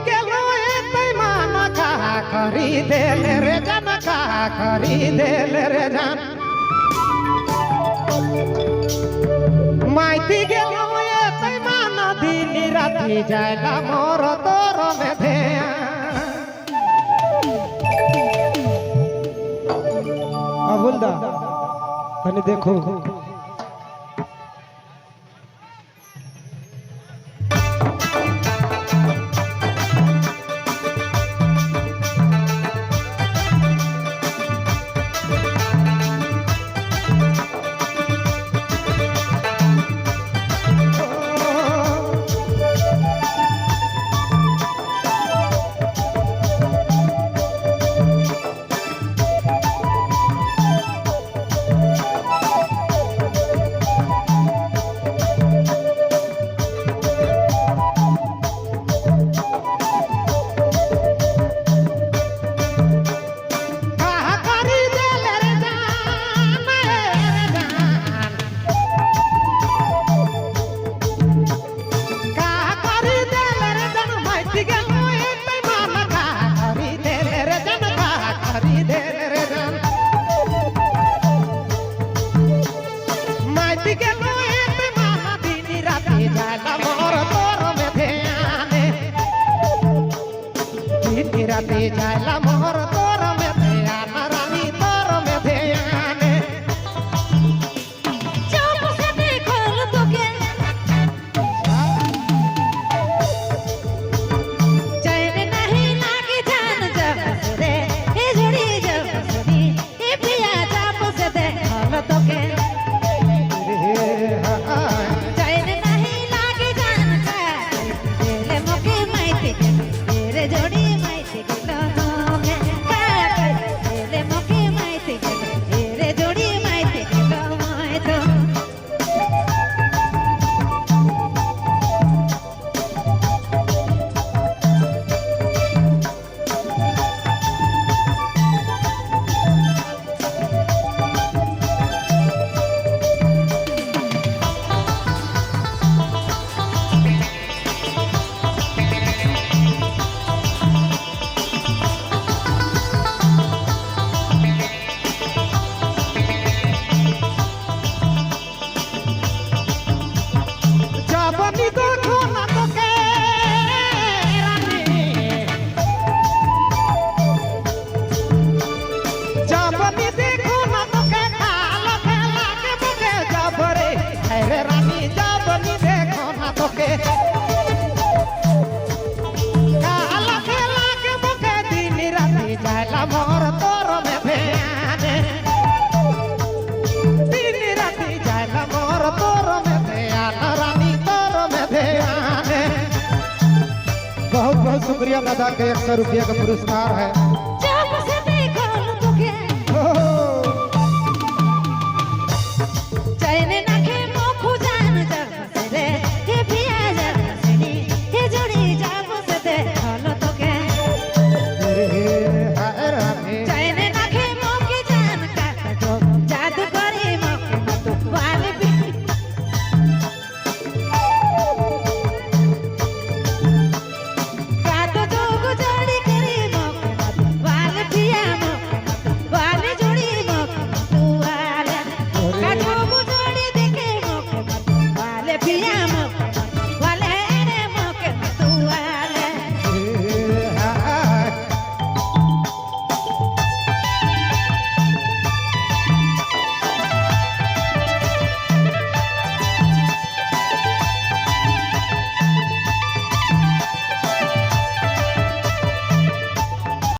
গেল এতই মানা কা করি দেলে রে জান কা করি দেলে রে জান মাইতি গেল এতই মানা দিন রাতি যাইলা মোর তোর মেধে अबुलदा कने देखो राते जाला मोहर तोर में ध्यान रानी तोर में ध्यान चुप से देखो तो के चैन नहीं लागे जान जब रे हे जोड़ी जब सुनी हे पिया चुप से देखो तो के चैन नहीं लागे जान का तेरे मोके माइते तेरे जोड़ी बहुत बहुत शुक्रिया दादा के 100 रुपया का पुरस्कार है पिया